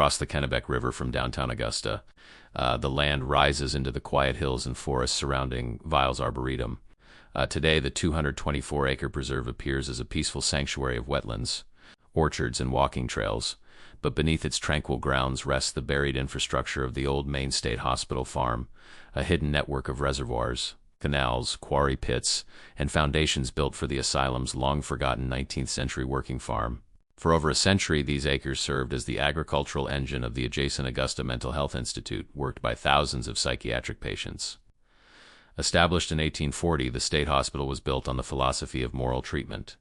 across the Kennebec River from downtown Augusta. The land rises into the quiet hills and forests surrounding Viles Arboretum. Today, the 224-acre preserve appears as a peaceful sanctuary of wetlands, orchards, and walking trails, but beneath its tranquil grounds rests the buried infrastructure of the old Maine State Hospital farm, a hidden network of reservoirs, canals, quarry pits, and foundations built for the asylum's long-forgotten 19th-century working farm. For over a century, these acres served as the agricultural engine of the adjacent Augusta Mental Health Institute, worked by thousands of psychiatric patients. Established in 1840, the state hospital was built on the philosophy of moral treatment.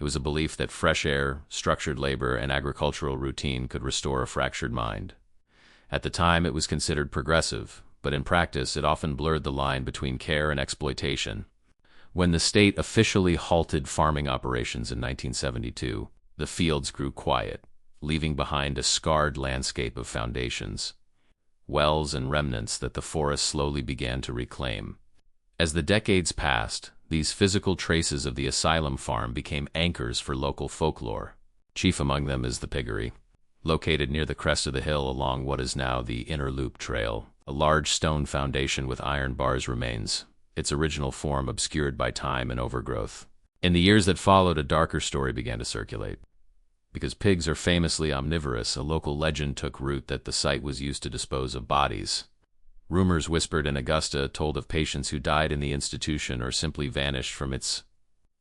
It was a belief that fresh air, structured labor, and agricultural routine could restore a fractured mind. At the time, it was considered progressive, but in practice, it often blurred the line between care and exploitation. When the state officially halted farming operations in 1972, the fields grew quiet, leaving behind a scarred landscape of foundations, wells, and remnants that the forest slowly began to reclaim. As the decades passed, these physical traces of the asylum farm became anchors for local folklore. Chief among them is the Piggery, located near the crest of the hill along what is now the Inner Loop Trail. A large stone foundation with iron bars remains, its original form obscured by time and overgrowth. In the years that followed, a darker story began to circulate. Because pigs are famously omnivorous, a local legend took root that the site was used to dispose of bodies. Rumors whispered in Augusta told of patients who died in the institution or simply vanished from its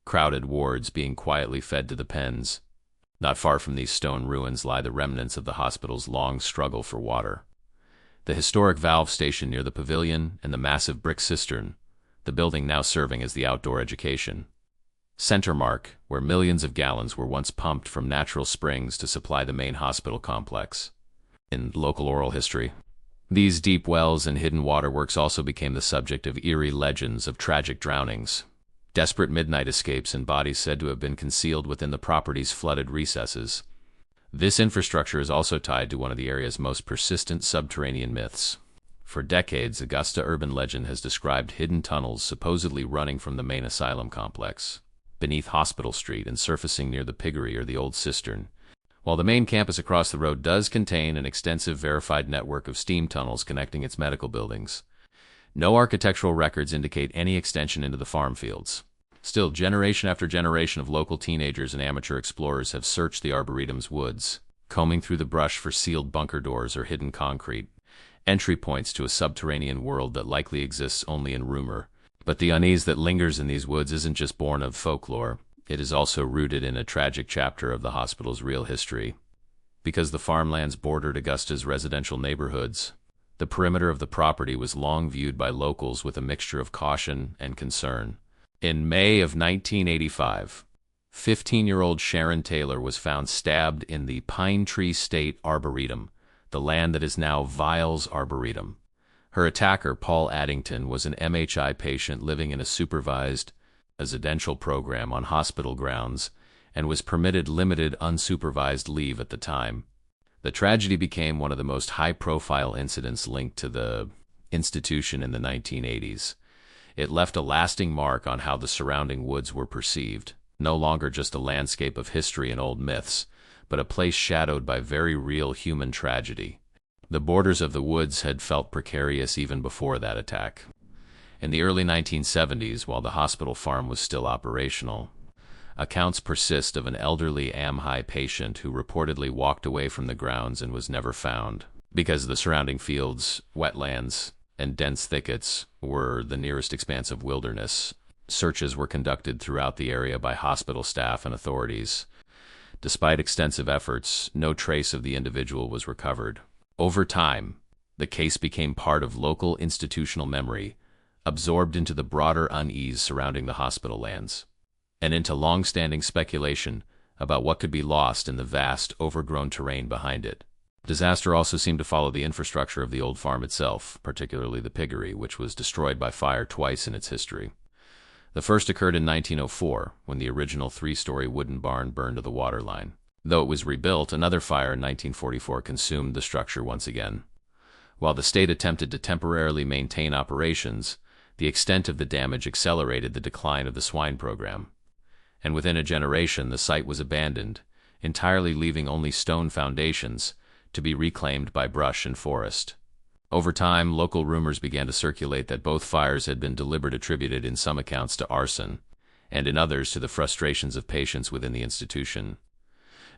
crowded wards, being quietly fed to the pens. Not far from these stone ruins lie the remnants of the hospital's long struggle for water. The historic valve station near the pavilion and the massive brick cistern, the building now serving as the outdoor education center mark, where millions of gallons were once pumped from natural springs to supply the main hospital complex. In local oral history, these deep wells and hidden waterworks also became the subject of eerie legends of tragic drownings, desperate midnight escapes, and bodies said to have been concealed within the property's flooded recesses. This infrastructure is also tied to one of the area's most persistent subterranean myths. For decades, Augusta urban legend has described hidden tunnels supposedly running from the main asylum complex beneath Hospital Street and surfacing near the Piggery or the old cistern. While the main campus across the road does contain an extensive verified network of steam tunnels connecting its medical buildings, no architectural records indicate any extension into the farm fields. Still, generation after generation of local teenagers and amateur explorers have searched the Arboretum's woods, combing through the brush for sealed bunker doors or hidden concrete, entry points to a subterranean world that likely exists only in rumor. But the unease that lingers in these woods isn't just born of folklore. It is also rooted in a tragic chapter of the hospital's real history. Because the farmlands bordered Augusta's residential neighborhoods, the perimeter of the property was long viewed by locals with a mixture of caution and concern. In May of 1985, 15-year-old Sharon Taylor was found stabbed in the Pine Tree State Arboretum, the land that is now Viles Arboretum. Her attacker, Paul Addington, was an AMHI patient living in a supervised residential program on hospital grounds and was permitted limited unsupervised leave at the time. The tragedy became one of the most high-profile incidents linked to the institution in the 1980s. It left a lasting mark on how the surrounding woods were perceived, no longer just a landscape of history and old myths, but a place shadowed by very real human tragedy. The borders of the woods had felt precarious even before that attack. In the early 1970s, while the hospital farm was still operational, accounts persist of an elderly AMHI patient who reportedly walked away from the grounds and was never found. Because the surrounding fields, wetlands, and dense thickets were the nearest expanse of wilderness, searches were conducted throughout the area by hospital staff and authorities. Despite extensive efforts, no trace of the individual was recovered. Over time, the case became part of local institutional memory, absorbed into the broader unease surrounding the hospital lands, and into long-standing speculation about what could be lost in the vast, overgrown terrain behind it. Disaster also seemed to follow the infrastructure of the old farm itself, particularly the Piggery, which was destroyed by fire twice in its history. The first occurred in 1904, when the original three-story wooden barn burned to the waterline. Though it was rebuilt, another fire in 1944 consumed the structure once again. While the state attempted to temporarily maintain operations, the extent of the damage accelerated the decline of the swine program. And within a generation, the site was abandoned, entirely leaving only stone foundations, to be reclaimed by brush and forest. Over time, local rumors began to circulate that both fires had been deliberate, attributed in some accounts to arson, and in others to the frustrations of patients within the institution.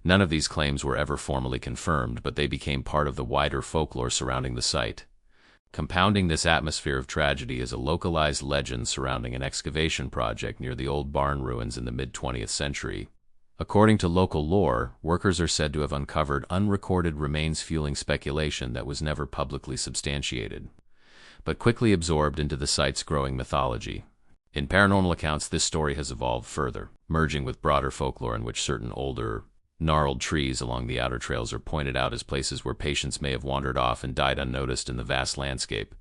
None of these claims were ever formally confirmed, but they became part of the wider folklore surrounding the site. Compounding this atmosphere of tragedy is a localized legend surrounding an excavation project near the old barn ruins in the mid-20th century. According to local lore, workers are said to have uncovered unrecorded remains, fueling speculation that was never publicly substantiated, but quickly absorbed into the site's growing mythology. In paranormal accounts, this story has evolved further, merging with broader folklore in which certain older, gnarled trees along the outer trails are pointed out as places where patients may have wandered off and died unnoticed in the vast landscape.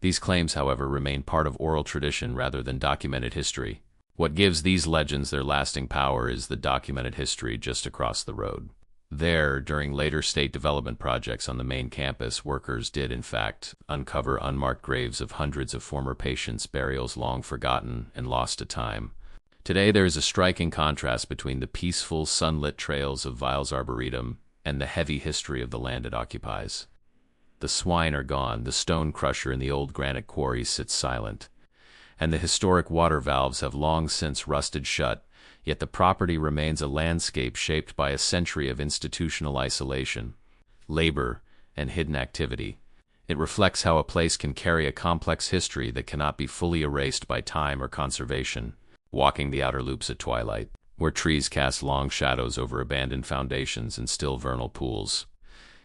These claims, however, remain part of oral tradition rather than documented history. What gives these legends their lasting power is the documented history just across the road. There, during later state development projects on the Maine campus, workers did, in fact, uncover unmarked graves of hundreds of former patients, burials long forgotten and lost to time. Today, there is a striking contrast between the peaceful, sunlit trails of Viles Arboretum and the heavy history of the land it occupies. The swine are gone, the stone crusher in the old granite quarries sits silent, and the historic water valves have long since rusted shut, yet the property remains a landscape shaped by a century of institutional isolation, labor, and hidden activity. It reflects how a place can carry a complex history that cannot be fully erased by time or conservation. Walking the outer loops at twilight, where trees cast long shadows over abandoned foundations and still vernal pools,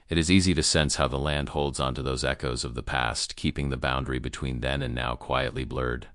it is easy to sense how the land holds onto those echoes of the past, keeping the boundary between then and now quietly blurred.